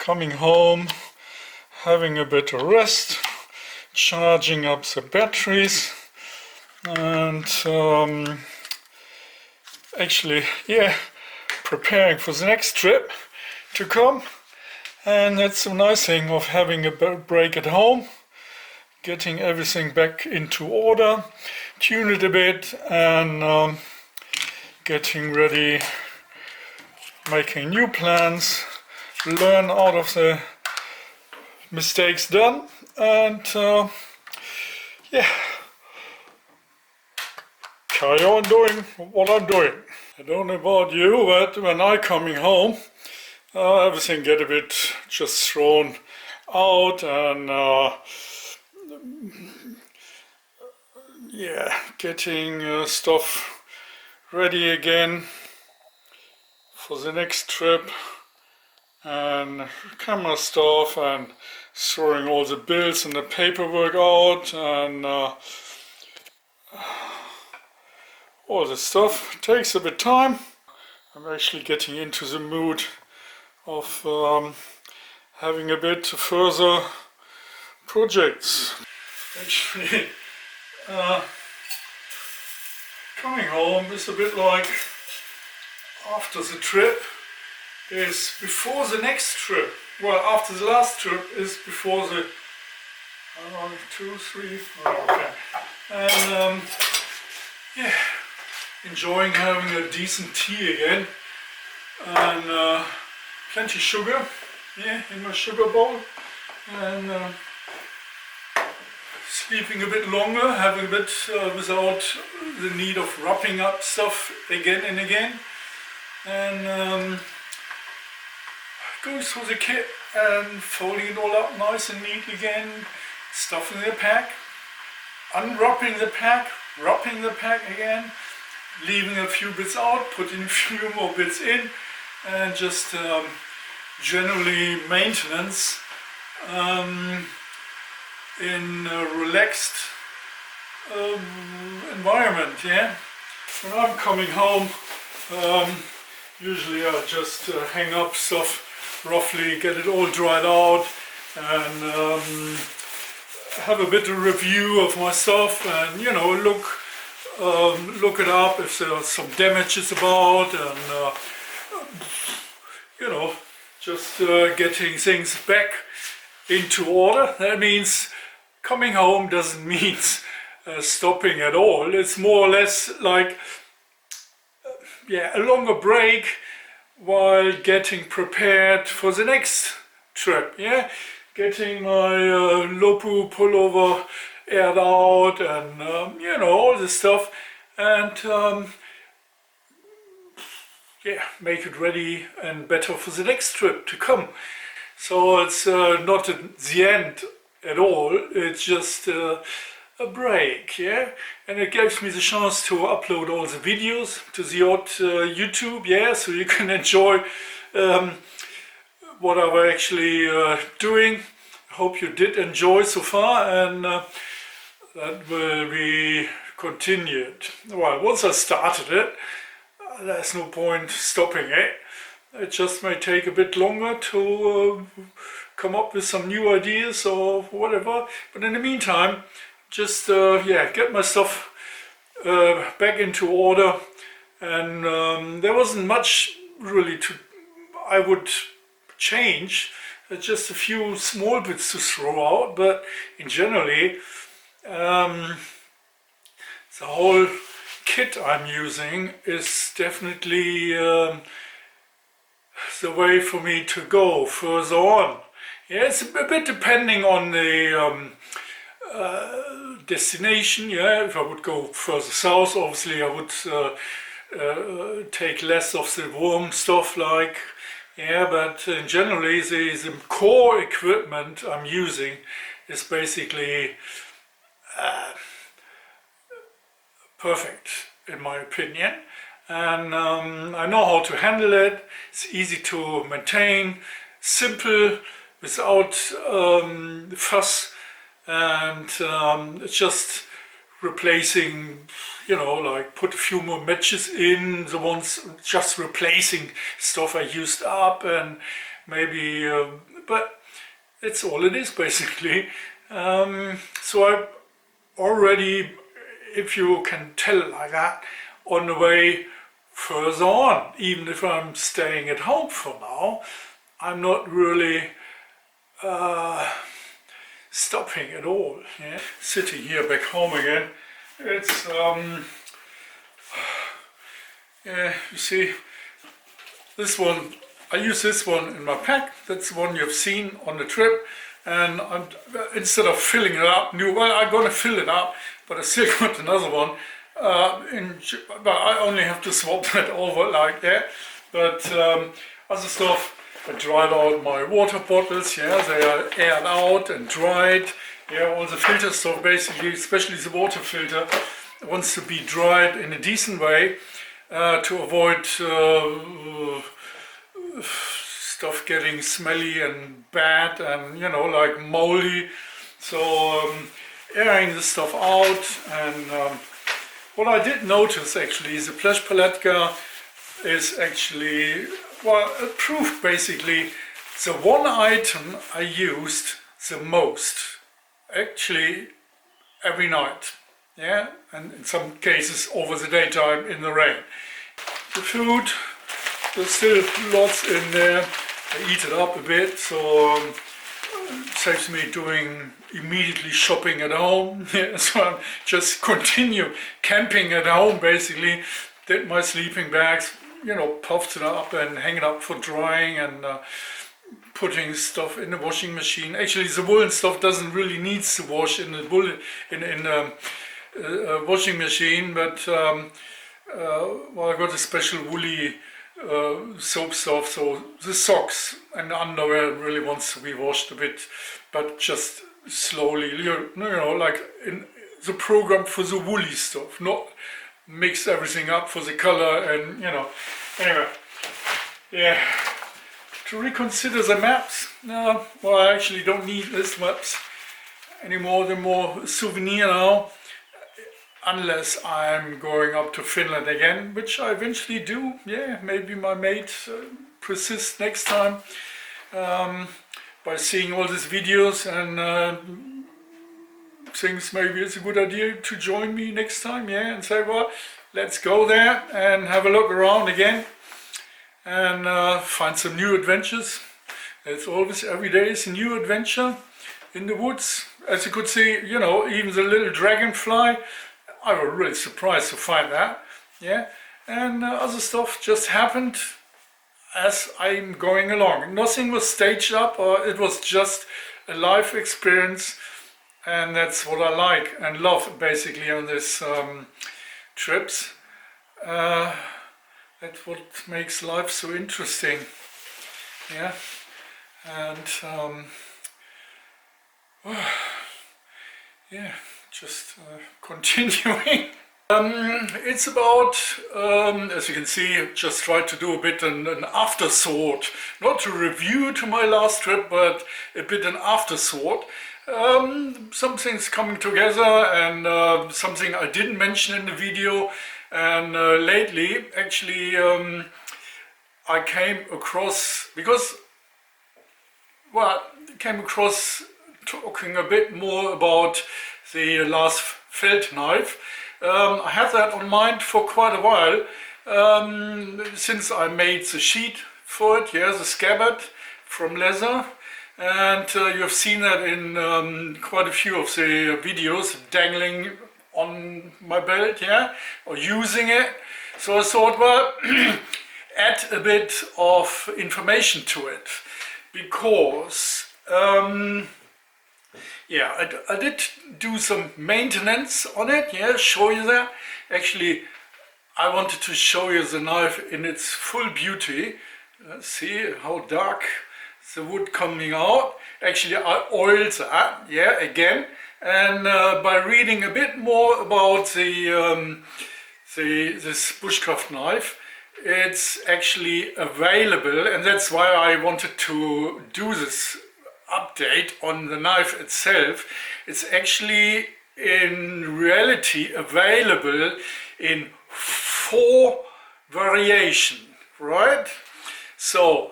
coming home, having a bit of rest, charging up the batteries, and actually, preparing for the next trip to come. And that's the nice thing of having a break at home, getting everything back into order, tune it a bit, and getting ready, making new plans, learn out of the mistakes done, and carry on doing what I'm doing. I don't know about you, but when I'm coming home, everything get a bit just thrown out, and getting stuff ready again for the next trip, and camera stuff, and throwing all the bills and the paperwork out, and all this stuff takes a bit of time. I'm actually getting into the mood of having a bit further projects. Actually, coming home is a bit like after the trip is before the next trip. Well, after the last trip is before the 1, 2, 3, okay. And enjoying having a decent tea again, and plenty sugar in my sugar bowl, and sleeping a bit longer, having a bit without the need of wrapping up stuff again and again, and going through the kit and folding it all up nice and neat again, stuffing the pack, unwrapping the pack, wrapping the pack again, leaving a few bits out, putting a few more bits in, and just generally maintenance in a relaxed environment. When I'm coming home, usually I just hang up stuff roughly, get it all dried out, and have a bit of review of my stuff, and look it up if there are some damages about, and just getting things back into order. That means coming home doesn't mean stopping at all. It's more or less like a longer break while getting prepared for the next trip. Getting my Lopu pullover aired out, and all this stuff, and make it ready and better for the next trip to come. So it's not the end at all, it's just a break, and it gives me the chance to upload all the videos to the odd YouTube, so you can enjoy what I'm actually doing. I hope you did enjoy so far, and that will be continued. Well, once I started it, there's no point stopping it. It just may take a bit longer to come up with some new ideas or whatever, but in the meantime, just get my stuff back into order, and there wasn't much really I would change. Just a few small bits to throw out, but in generally the whole kit I'm using is definitely the way for me to go further on. It's a bit depending on the destination. If I would go further south, obviously I would take less of the warm stuff, like, but generally the core equipment I'm using is basically perfect in my opinion, and I know how to handle it. It's easy to maintain, simple, without fuss, and it's just replacing, like put a few more matches in, the ones just replacing stuff I used up, and maybe but it's all it is basically. So I already, if you can tell like that, on the way further on, even if I'm staying at home for now, I'm not really stopping at all. Yeah? Sitting here back home again, it's yeah, you see, this one, I use this one in my pack. That's the one you've seen on the trip, and instead of filling it up well, I'm gonna fill it up, but I still got another one, but I only have to swap that over like that. But other stuff, I dried out my water bottles, yeah, they are aired out and dried. Yeah, all the filter stuff basically, especially the water filter, wants to be dried in a decent way to avoid stuff getting smelly and bad and, you know, like moldy. So airing this stuff out. And what I did notice actually is the Plesh Paletka is actually, well, a proof basically, the one item I used the most, actually every night, yeah, and in some cases over the daytime in the rain. The food, there's still lots in there, I eat it up a bit, so it saves me doing immediately shopping at home. Yeah, so I just continue camping at home basically, did my sleeping bags, you know, puffed it up and hang it up for drying, and putting stuff in the washing machine. Actually, the woolen stuff doesn't really need to wash in the washing machine, but well, I got a special woolly soap stuff, so the socks and the underwear really wants to be washed a bit, but just slowly, you know, like in the program for the woolly stuff, not mix everything up for the color, and you know, anyway, yeah. To reconsider the maps, no, well, I actually don't need these maps anymore. They're more souvenir now, unless I'm going up to Finland again, which I eventually do. Yeah, maybe my mate persists next time by seeing all these videos and thinks maybe it's a good idea to join me next time, yeah, and say, well, let's go there and have a look around again and find some new adventures. It's always, every day is a new adventure in the woods. As you could see, you know, even the little dragonfly, I was really surprised to find that, yeah, and other stuff just happened as I'm going along. Nothing was staged up, or it was just a life experience. And that's what I like and love basically on these trips. That's what makes life so interesting. Yeah, and yeah, just continuing. It's about, as you can see, just tried to do a bit an afterthought, not a review to my last trip, but a bit an afterthought. Some things coming together, and something I didn't mention in the video, and lately actually I came across, because, well, came across talking a bit more about the Lars Fält Knife. I had that on mind for quite a while, since I made the sheet for it, yeah, the scabbard from leather. And you've seen that in quite a few of the videos, dangling on my belt, yeah, or using it. So I thought, well, add a bit of information to it, because yeah, I did do some maintenance on it, yeah, show you that. Actually, I wanted to show you the knife in its full beauty. Let's see how dark the wood coming out. Actually, I oiled that, yeah, again, and by reading a bit more about this Bushcraft knife, it's actually available, and that's why I wanted to do this update on the knife itself. It's actually in reality available in 4 variations, right? So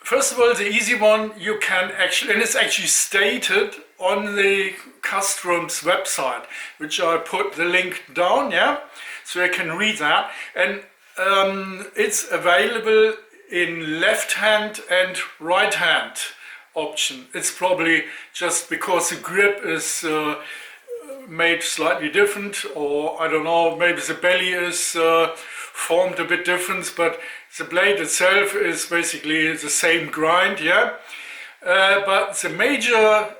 First of all, the easy one you can actually, and it's actually stated on the Casström's website, which I put the link down, yeah, so you can read that. And it's available in left hand and right hand option. It's probably just because the grip is made slightly different, or I don't know, maybe the belly is formed a bit different, but the blade itself is basically the same grind, yeah. But the major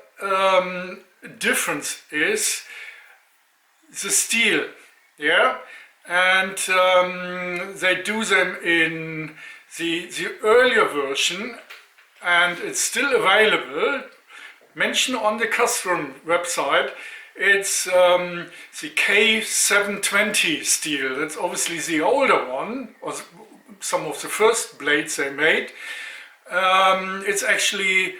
difference is the steel, yeah. And they do them in the earlier version, and it's still available. Mentioned on the Casström website, it's the K720 steel. That's obviously the older one, or some of the first blades they made. It's actually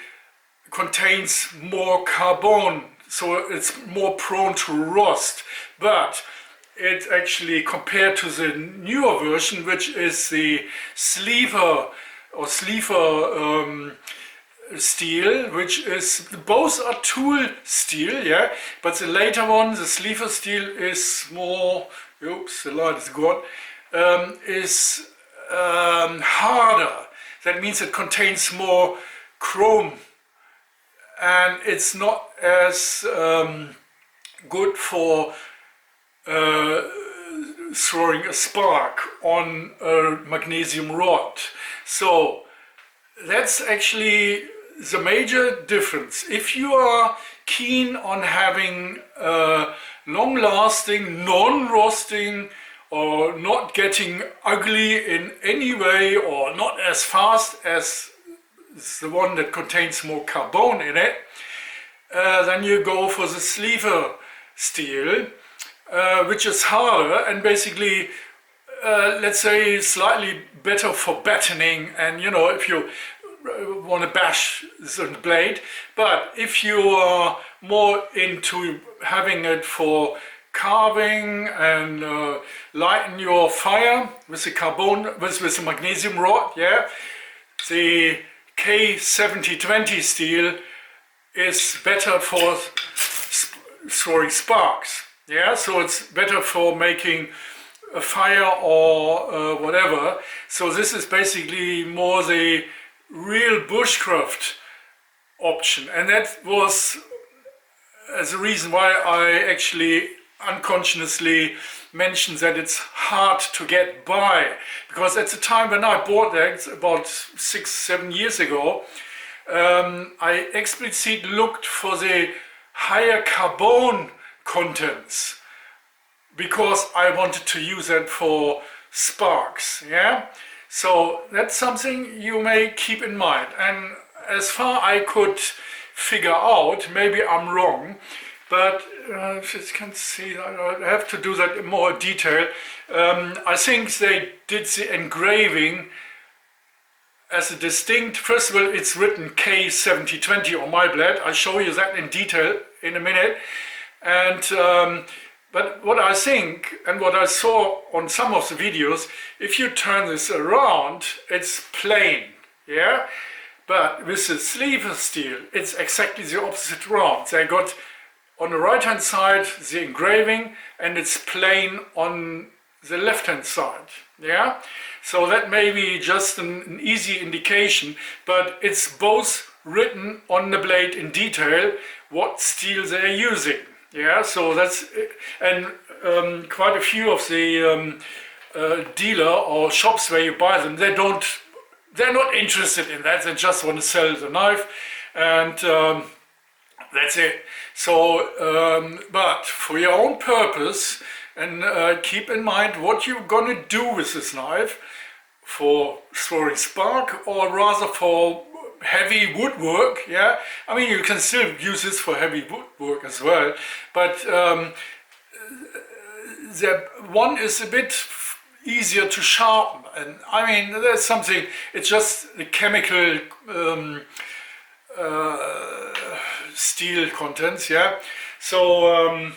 contains more carbon, so it's more prone to rust. But it actually, compared to the newer version, which is the Sleipner or Sleipner steel, which is, both are tool steel, yeah, but the later one, the Sleipner steel, is more, oops, the light is gone, is harder. That means it contains more chrome, and it's not as good for throwing a spark on a magnesium rod. So that's actually the major difference. If you are keen on having long-lasting, non-rusting, or not getting ugly in any way, or not as fast as the one that contains more carbon in it, then you go for the Sleipner steel, which is harder and basically, let's say, slightly better for battening, and you know, if you want to bash the blade. But if you are more into having it for carving and lighten your fire with the carbon, with the magnesium rod, yeah, the K720 steel is better for throwing sparks. Yeah, so it's better for making a fire or whatever. So this is basically more the real bushcraft option, and that was the reason why I actually unconsciously mentioned that it's hard to get by, because at the time when I bought that, about 6-7 years ago, I explicitly looked for the higher carbon contents because I wanted to use it for sparks, yeah. So that's something you may keep in mind. And as far I could figure out, maybe I'm wrong, but if you can see, I have to do that in more detail. I think they did the engraving as a distinct, first of all, it's written K720 on my blade. I'll show you that in detail in a minute. And but what I think, and what I saw on some of the videos, if you turn this around, it's plain, yeah? But with the Sleipner steel, it's exactly the opposite round. They got on the right hand side the engraving, and it's plain on the left hand side, yeah? So that may be just an easy indication, but it's both written on the blade in detail what steel they're using. Yeah, so that's, and quite a few of the dealer or shops where you buy them, they're not interested in that. They just want to sell the knife, and that's it. So, but for your own purpose, and keep in mind what you're gonna do with this knife, for throwing spark or rather for heavy woodwork, yeah. I mean, you can still use this for heavy woodwork as well, but the one is a bit easier to sharpen, and I mean, there's something, it's just the chemical steel contents, yeah. So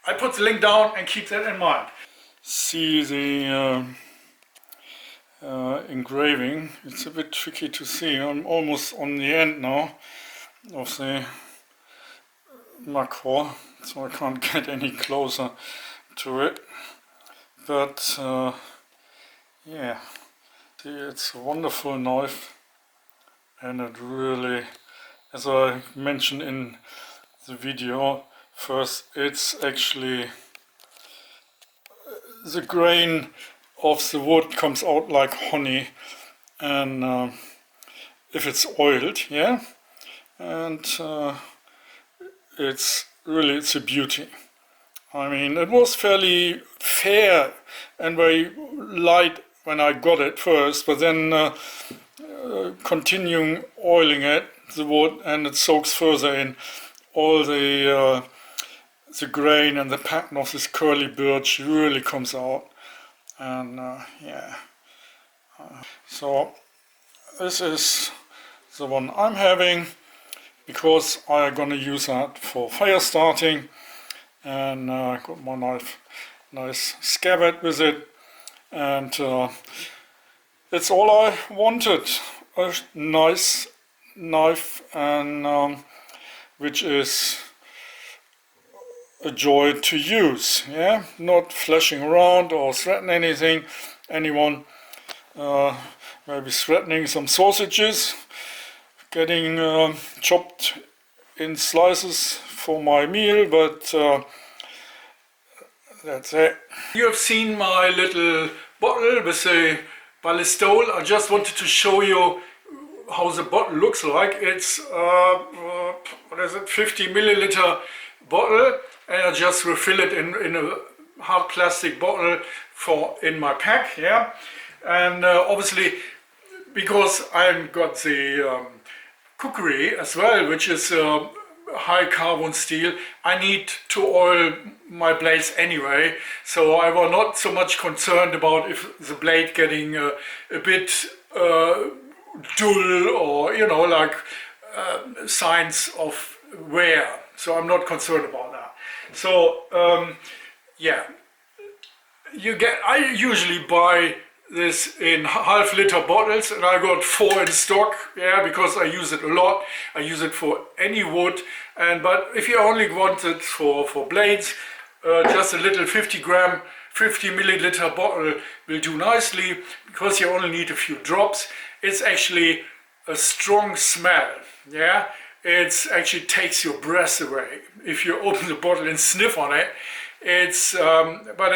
I put the link down and keep that in mind. See the engraving. It's a bit tricky to see. I'm almost on the end now of the macro, so I can't get any closer to it. But yeah, see, it's a wonderful knife, and it really, as I mentioned in the video first, it's actually the grain of the wood comes out like honey, and if it's oiled, yeah, and it's a beauty. I mean, it was fairly fair and very light when I got it first, but then continuing oiling it, the wood, and it soaks further in all the grain, and the pattern of this curly birch really comes out. And yeah, so this is the one I'm having, because I'm gonna use that for fire starting, and I got my nice scabbard with it, and it's all I wanted, a nice knife, and which is a joy to use, yeah, not flashing around or threatening anyone, maybe threatening some sausages, getting chopped in slices for my meal, but that's it. You have seen my little bottle with a ballistol. I just wanted to show you how the bottle looks like. It's what is it, 50 milliliter bottle, and I just refill it in a hard plastic bottle in my pack, yeah. And obviously, because I've got the cookery as well, which is high carbon steel, I need to oil my blades anyway, so I was not so much concerned about if the blade getting a bit dull, or you know, like signs of wear. So I'm not concerned about that. So yeah, I usually buy this in half-liter bottles, and I got 4 in stock, yeah, because I use it a lot. I use it for any wood, but if you only want it for blades, just a little 50 milliliter bottle will do nicely, because you only need a few drops. It's actually a strong smell, yeah. It actually takes your breath away if you open the bottle and sniff on it. It's but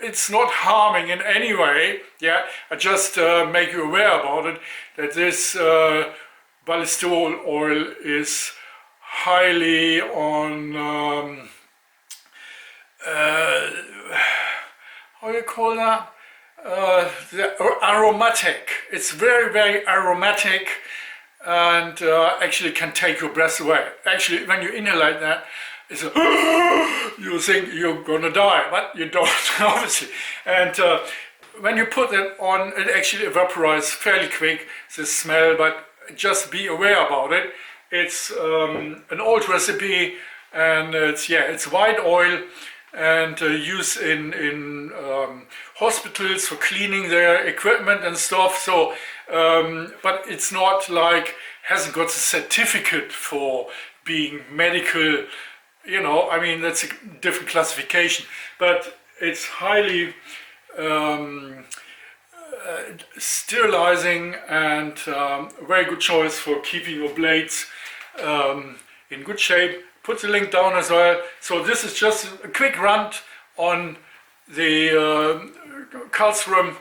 it's not harming in any way, yeah. I just make you aware about it, that this ballistol oil is highly on how do you call that, aromatic. It's very, very aromatic, and actually can take your breath away. Actually, when you inhalate that, it's you think you're gonna die, but you don't, obviously. And when you put it on, it actually evaporates fairly quick, the smell, but just be aware about it. It's an old recipe, and it's white oil, and used in hospitals for cleaning their equipment and stuff. So, but it's not like, hasn't got a certificate for being medical. You know, I mean, that's a different classification, but it's highly sterilizing, and a very good choice for keeping your blades in good shape. Put the link down as well. So this is just a quick rant on the Casström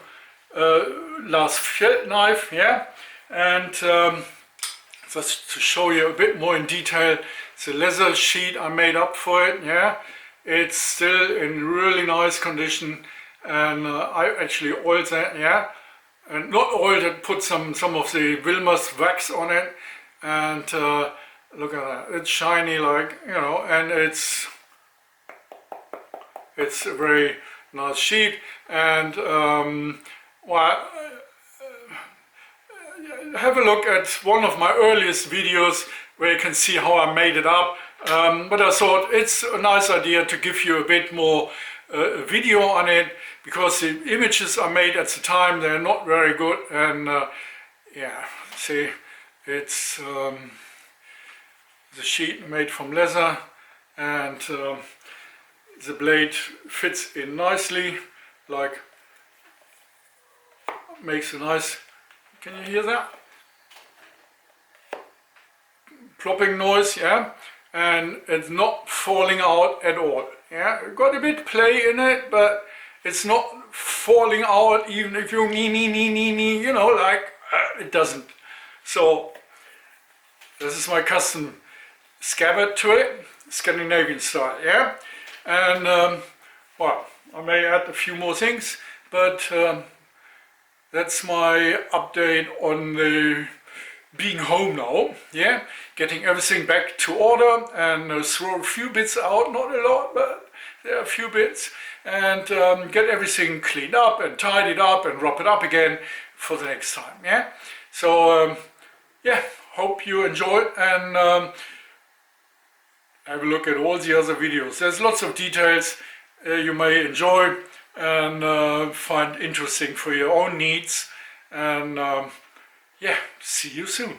Lars Fält Knife, yeah, and just to show you a bit more in detail, the leather sheet I made up for it, yeah, it's still in really nice condition, and I actually oiled that, yeah, and not oiled it, put some of the Wilmer's wax on it, and look at that, it's shiny, like, you know, and it's a very nice sheet. And well, have a look at one of my earliest videos where you can see how I made it up, but I thought it's a nice idea to give you a bit more a video on it, because the images I made at the time, they're not very good, and yeah, see, it's the sheet made from leather, and the blade fits in nicely, like makes a nice, can you hear that? Plopping noise, yeah, and it's not falling out at all. Yeah, got a bit play in it, but it's not falling out even if you knee, you know, like it doesn't. So this is my custom scabbard to it, Scandinavian style, yeah. And well, I may add a few more things, but that's my update on the being home now, yeah, getting everything back to order, and throw a few bits out, not a lot, but there are a few bits, and get everything cleaned up and tidied up and wrap it up again for the next time, yeah. So yeah, hope you enjoy it, and have a look at all the other videos. There's lots of details you may enjoy and find interesting for your own needs, and yeah, see you soon.